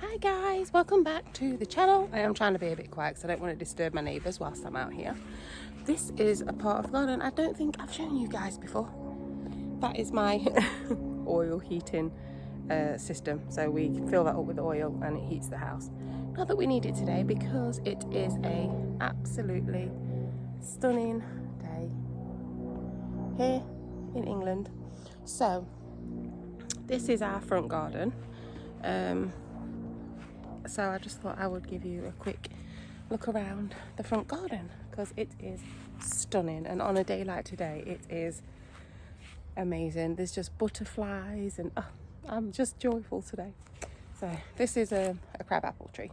Hi guys, welcome back to the channel. I am trying to be a bit quiet because I don't want to disturb my neighbours whilst I'm out here. This is a part of the garden I don't think I've shown you guys before. That is my oil heating system. So we fill that up with oil and it heats the house. Not that we need it today because it is a absolutely stunning day here in England. So this is our front garden. So I just thought I would give you a quick look around the front garden because it is stunning, and on a day like today it is amazing. There's just butterflies and I'm just joyful today. So this is a crabapple tree.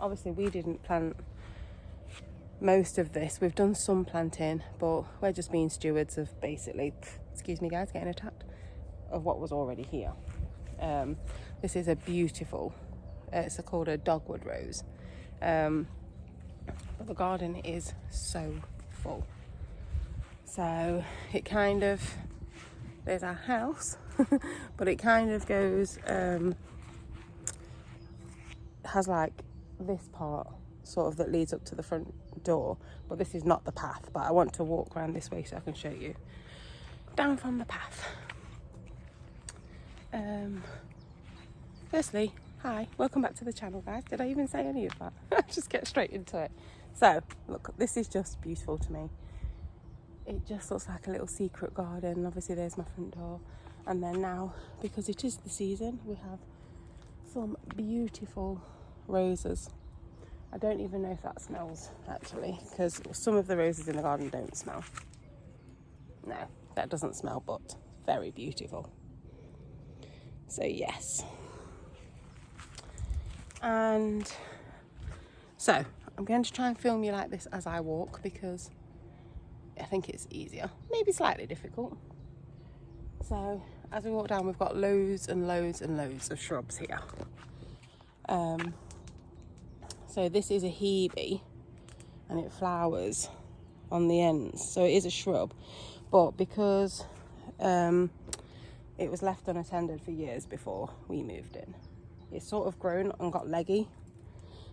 Obviously we didn't plant most of this. We've done some planting, but we're just being stewards of basically, excuse me guys, getting attacked, of what was already here. This is a beautiful, it's called a dogwood rose, but the garden is so full. So it kind of, there's our house, but it kind of goes, has like this part sort of that leads up to the front door, but this is not the path, but I want to walk around this way so I can show you down from the path. Firstly, hi, welcome back to the channel guys. Did I even say any of that? Just get straight into it. So look, this is just beautiful to me. It just looks like a little secret garden. Obviously there's my front door, and then now, because it is the season, we have some beautiful roses. I don't even know if that smells actually, because some of the roses in the garden don't smell. No, that doesn't smell, but very beautiful. So yes, and so I'm going to try and film you like this as I walk because I think it's easier, maybe slightly difficult. So as we walk down, we've got loads and loads and loads of shrubs here. So this is a hebe and it flowers on the ends, so it is a shrub, but because it was left unattended for years before we moved in, it's sort of grown and got leggy.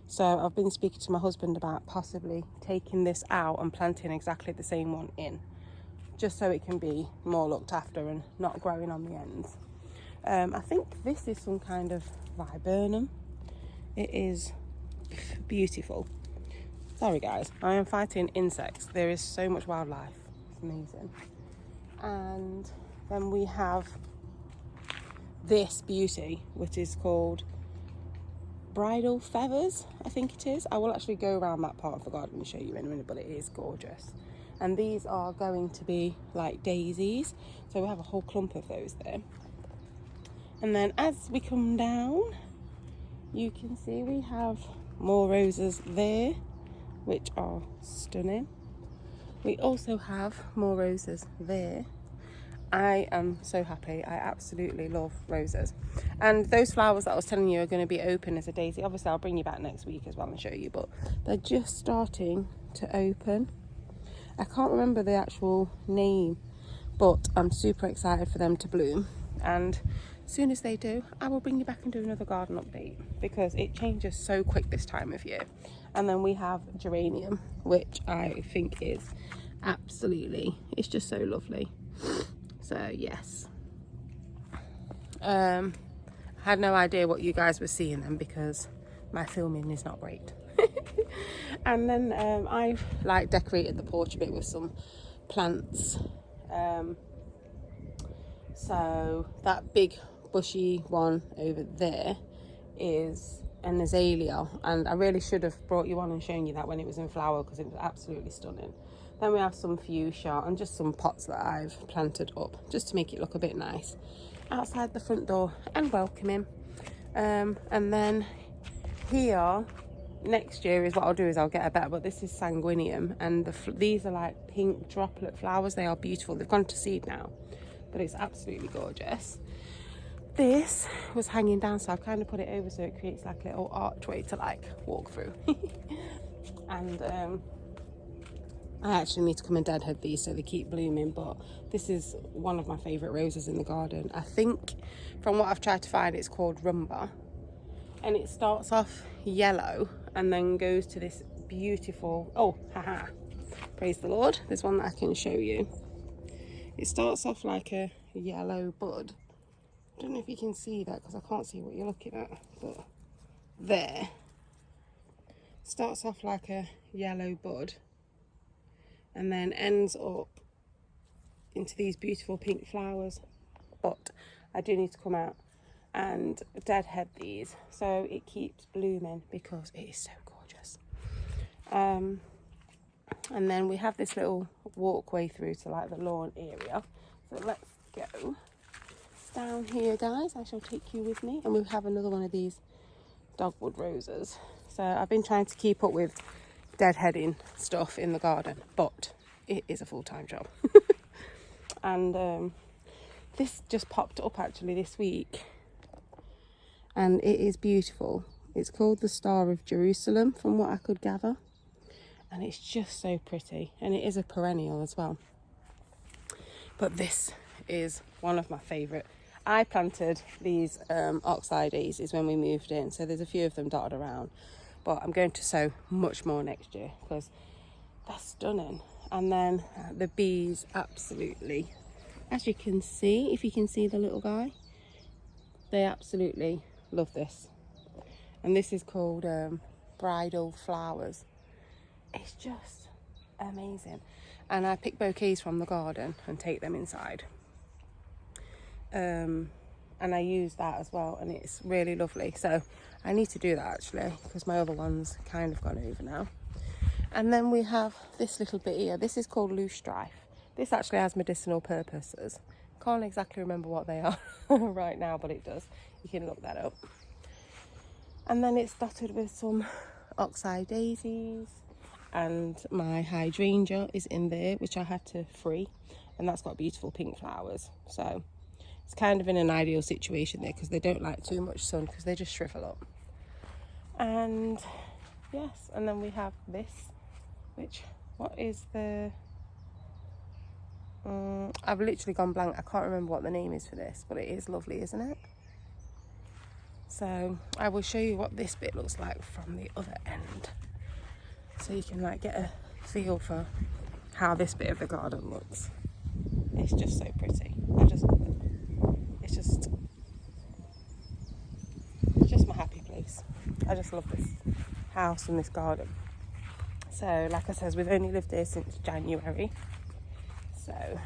So I've been speaking to my husband about possibly taking this out and planting exactly the same one in, just so it can be more looked after and not growing on the ends. I think this is some kind of viburnum. It is beautiful. Sorry guys, I am fighting insects. There is so much wildlife, it's amazing. And then we have this beauty, which is called bridal feathers, I think it is. I will actually go around that part of the garden and show you in a minute, but it is gorgeous. And these are going to be like daisies, so we have a whole clump of those there. And then as we come down, you can see we have more roses there, which are stunning. We also have more roses there. I am so happy. I absolutely love roses. And those flowers that I was telling you are going to be open as a daisy. Obviously I'll bring you back next week as well and show you, but they're just starting to open. I can't remember the actual name, but I'm super excited for them to bloom. And as soon as they do, I will bring you back and do another garden update because it changes so quick this time of year. And then we have geranium, which I think is absolutely, it's just so lovely. So yes, I had no idea what you guys were seeing then because my filming is not great. And then I've like decorated the porch a bit with some plants. So that big bushy one over there is an azalea, and I really should have brought you on and shown you that when it was in flower because it was absolutely stunning. Then we have some fuchsia and just some pots that I've planted up just to make it look a bit nice outside the front door and welcoming. And then here next year is what I'll do is I'll get a better, but this is sanguinium, and these are like pink droplet flowers. They are beautiful. They've gone to seed now, but it's absolutely gorgeous. This was hanging down, so I've kind of put it over so it creates like a little archway to like walk through. And I actually need to come and deadhead these so they keep blooming, but this is one of my favourite roses in the garden. I think from what I've tried to find, it's called rumba, and it starts off yellow and then goes to this beautiful, oh, haha, praise the Lord, there's one that I can show you. It starts off like a yellow bud. I don't know if you can see that because I can't see what you're looking at, but there. Starts off like a yellow bud and then ends up into these beautiful pink flowers. But I do need to come out and deadhead these so it keeps blooming because it is so gorgeous. And then we have this little walkway through to like the lawn area. So let's go down here, guys. I shall take you with me, and we have another one of these dogwood roses. So I've been trying to keep up with deadheading stuff in the garden, but it is a full-time job. And this just popped up actually this week, and it is beautiful. It's called the Star of Jerusalem from what I could gather, and it's just so pretty, and it is a perennial as well. But this is one of my favourite. I planted these oxeye daisies when we moved in, so there's a few of them dotted around, but I'm going to sow much more next year because they're stunning. And then the bees absolutely, as you can see, if you can see the little guy, they absolutely love this. And this is called bridal flowers. It's just amazing. And I pick bouquets from the garden and take them inside. And I use that as well, and it's really lovely. So I need to do that actually because my other one's kind of gone over now. And then we have this little bit here. This is called loosestrife. This actually has medicinal purposes. Can't exactly remember what they are right now, but it does. You can look that up. And then it's dotted with some oxeye daisies, and my hydrangea is in there, which I had to free, and that's got beautiful pink flowers. So it's kind of in an ideal situation there because they don't like too much sun because they just shrivel up. And yes, and then we have this, which, what is the, I've literally gone blank. I can't remember what the name is for this, but it is lovely, isn't it? So I will show you what this bit looks like from the other end, so you can like get a feel for how this bit of the garden looks. It's just so pretty. I just love it. It's just my happy place. I just love this house and this garden. So like I said, we've only lived here since January, so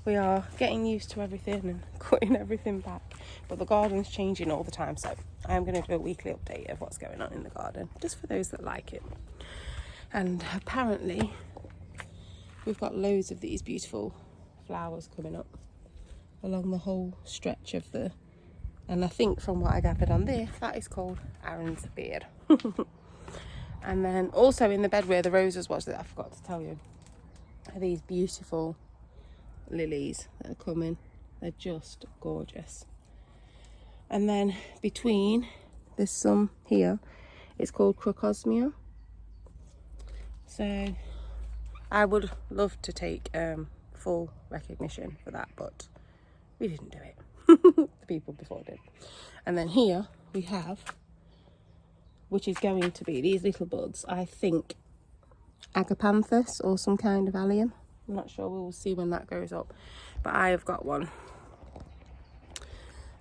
we are getting used to everything and cutting everything back, but the garden's changing all the time, so I am going to do a weekly update of what's going on in the garden, just for those that like it. And apparently we've got loads of these beautiful flowers coming up along the whole stretch of the, and I think from what I gathered on this, that is called Aaron's beard. And then also in the bed where the roses was, that I forgot to tell you, are these beautiful lilies that are coming. They're just gorgeous. And then between, there's some here, it's called crocosmia. So I would love to take full recognition for that, but we didn't do it. The people before did. And then here we have, which is going to be these little buds, I think agapanthus or some kind of allium. I'm not sure, we'll see when that goes up. But I have got one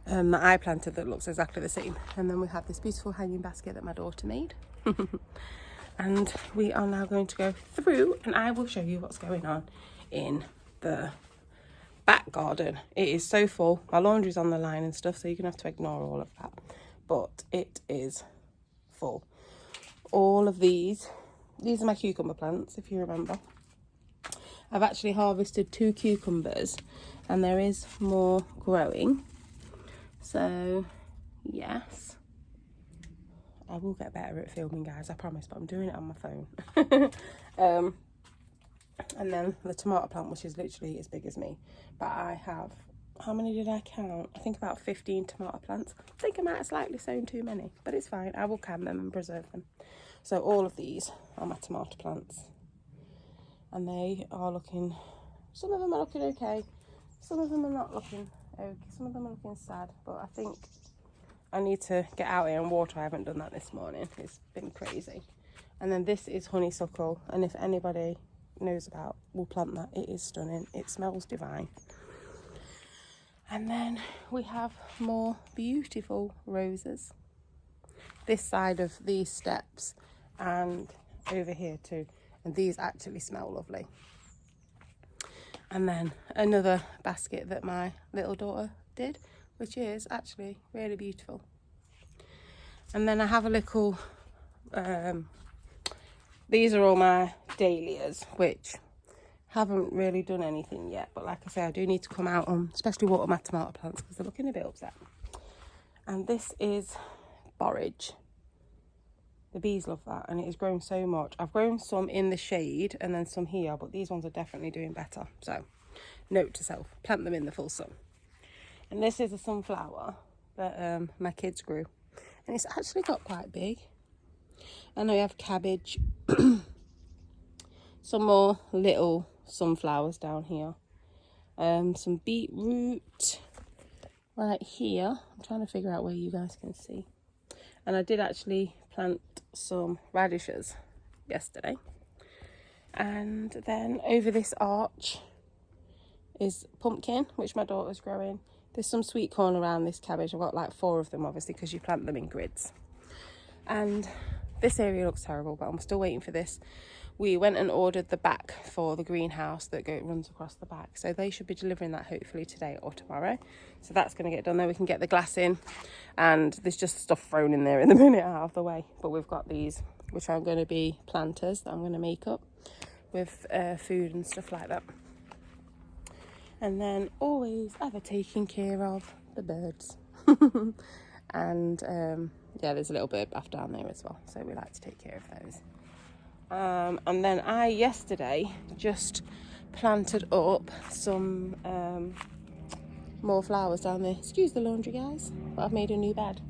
that I planted that looks exactly the same. And then we have this beautiful hanging basket that my daughter made. And we are now going to go through and I will show you what's going on in the back garden. It is so full. My laundry's on the line and stuff, so you're going to have to ignore all of that. But it is full. All of these are my cucumber plants, if you remember. I've actually harvested 2 cucumbers and there is more growing. So, yes. I will get better at filming, guys, I promise, but I'm doing it on my phone. And then the tomato plant, which is literally as big as me. But I have, how many did I count? I think about 15 tomato plants. I think I might have slightly sown too many, but it's fine. I will can them and preserve them. So all of these are my tomato plants. and they are looking, some of them are looking okay, some of them are not looking okay, some of them are looking sad, but I think I need to get out here and water. I haven't done that this morning, it's been crazy. And then this is honeysuckle, and if anybody knows about, we'll plant that. It is stunning, it smells divine. And then we have more beautiful roses this side of these steps and over here too, and these actually smell lovely. And then another basket that my little daughter did, which is actually really beautiful. And then I have a little these are all my dahlias, which haven't really done anything yet, but like I say, I do need to come out and especially water my tomato plants because they're looking a bit upset. And this is borage. The bees love that, and it has grown so much. I've grown some in the shade and then some here, but these ones are definitely doing better. So note to self, plant them in the full sun. And this is a sunflower that my kids grew, and it's actually got quite big. And I have cabbage, some more little sunflowers down here, some beetroot right here. I'm trying to figure out where you guys can see. And I did actually plant some radishes yesterday. And then over this arch is pumpkin, which my daughter's growing. There's some sweet corn around this cabbage. I've got like 4 of them, obviously, because you plant them in grids. And this area looks terrible, but I'm still waiting for this. We went and ordered the back for the greenhouse that runs across the back. So they should be delivering that hopefully today or tomorrow. So that's going to get done. Then we can get the glass in. And there's just stuff thrown in there in the minute out of the way. But we've got these, which are going to be planters that I'm going to make up with food and stuff like that. And then always ever taking care of the birds. And yeah, there's a little bird bath down there as well. So we like to take care of those. And then I yesterday just planted up some more flowers down there. Excuse the laundry, guys, but I've made a new bed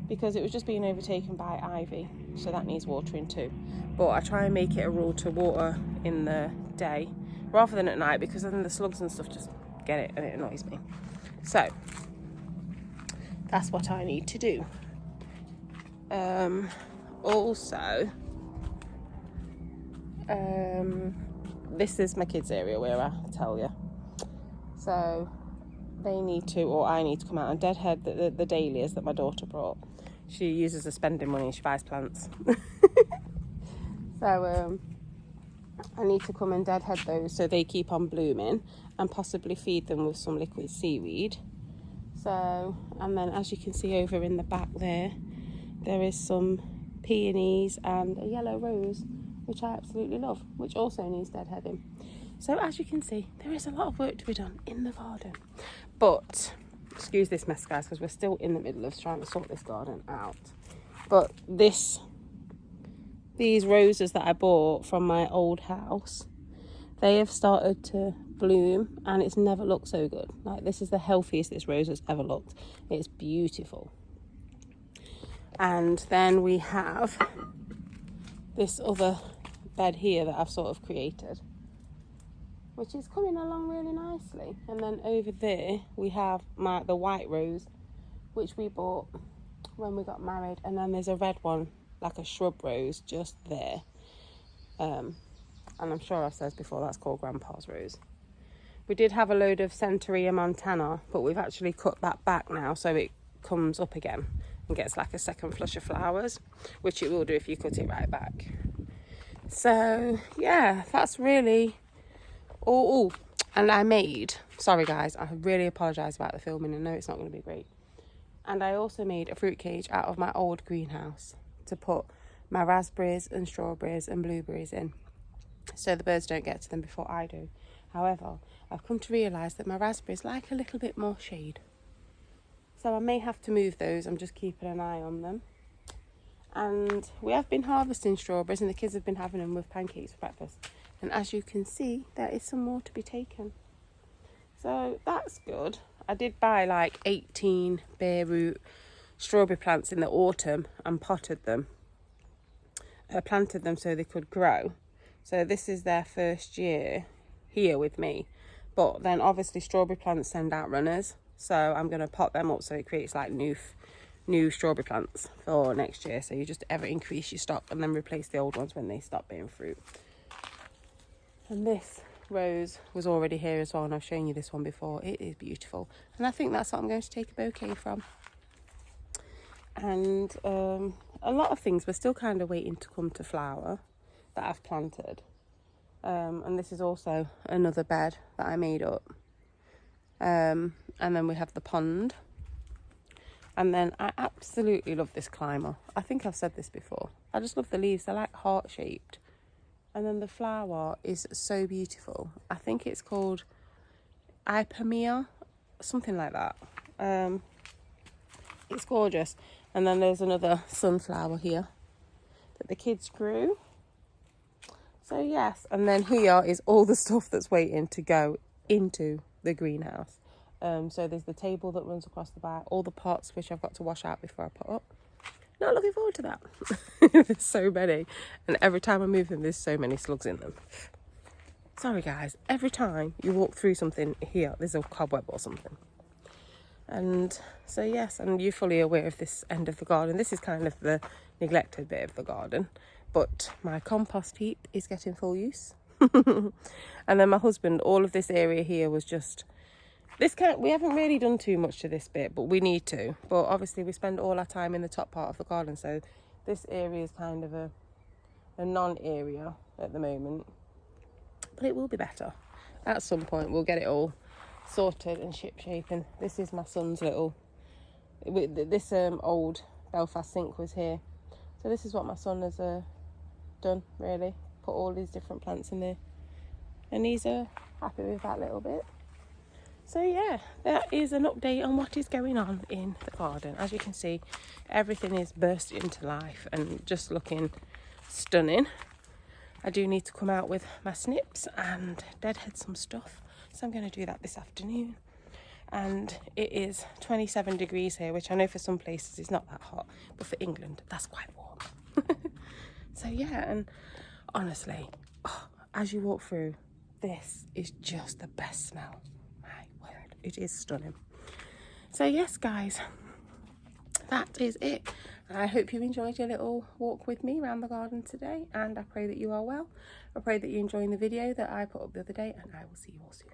because it was just being overtaken by ivy, so that needs watering too. But I try and make it a rule to water in the day rather than at night, because then the slugs and stuff just get it and it annoys me. So that's what I need to do. Also, this is my kids' area where I tell you. So they need to, or I need to come out and deadhead the dahlias that my daughter brought. She uses the spending money and she buys plants. So I need to come and deadhead those so they keep on blooming, and possibly feed them with some liquid seaweed. So, and then as you can see over in the back there is some peonies and a yellow rose, which I absolutely love, which also needs deadheading. So as you can see, there is a lot of work to be done in the garden. But, excuse this mess, guys, because we're still in the middle of trying to sort this garden out. But these roses that I bought from my old house, they have started to bloom, and it's never looked so good. Like, this is the healthiest this rose has ever looked. It's beautiful. And then we have this other bed here that I've sort of created, which is coming along really nicely. And then over there we have the white rose, which we bought when we got married. And then there's a red one, like a shrub rose, just there. And I'm sure I've said before, that's called Grandpa's rose. We did have a load of Centaurea montana, but we've actually cut that back now so it comes up again and gets like a second flush of flowers, which it will do if you cut it right back. So yeah, that's really all. And I made, sorry guys, I really apologise about the filming. I know it's not going to be great. And I also made a fruit cage out of my old greenhouse to put my raspberries and strawberries and blueberries in, so the birds don't get to them before I do. However, I've come to realise that my raspberries like a little bit more shade, so I may have to move those. I'm just keeping an eye on them. And we have been harvesting strawberries, and the kids have been having them with pancakes for breakfast. And as you can see, there is some more to be taken. So that's good. I did buy like 18 bare root strawberry plants in the autumn and potted them. I planted them so they could grow. So this is their first year here with me. But then obviously strawberry plants send out runners. So I'm going to pot them up so it creates like new strawberry plants for next year. So you just ever increase your stock and then replace the old ones when they stop bearing fruit. And this rose was already here as well, and I've shown you this one before. It is beautiful, and I think that's what I'm going to take a bouquet from. And a lot of things we're still kind of waiting to come to flower that I've planted. And this is also another bed that I made up. And then we have the pond. And then I absolutely love this climber. I think I've said this before. I just love the leaves. They're like heart-shaped. And then the flower is so beautiful. I think it's called Ipomea, something like that. It's gorgeous. And then there's another sunflower here that the kids grew. So yes, and then here is all the stuff that's waiting to go into the greenhouse. So there's the table that runs across the back, all the pots which I've got to wash out before I put up. Not looking forward to that. There's so many, and every time I move them there's so many slugs in them. Sorry guys, every time you walk through something here there's a cobweb or something. And so yes, and you're fully aware of this end of the garden. This is kind of the neglected bit of the garden, but my compost heap is getting full use. And then my husband, all of this area here was just we haven't really done too much to this bit, but we need to. But obviously we spend all our time in the top part of the garden, so this area is kind of a non-area at the moment. But it will be better. At some point we'll get it all sorted and ship-shape. And this is my son's little... This old Belfast sink was here. So this is what my son has done, really. Put all these different plants in there. And he's happy with that little bit. So yeah, that is an update on what is going on in the garden. As you can see, everything is bursting into life and just looking stunning. I do need to come out with my snips and deadhead some stuff, so I'm going to do that this afternoon. And it is 27 degrees here, which I know for some places is not that hot, but for England that's quite warm. So yeah, and honestly, as you walk through, this is just the best smell. It is stunning. So yes guys, that is it. I hope you enjoyed your little walk with me around the garden today, and I pray that you are well. I pray that you're enjoying the video that I put up the other day, and I will see you all soon.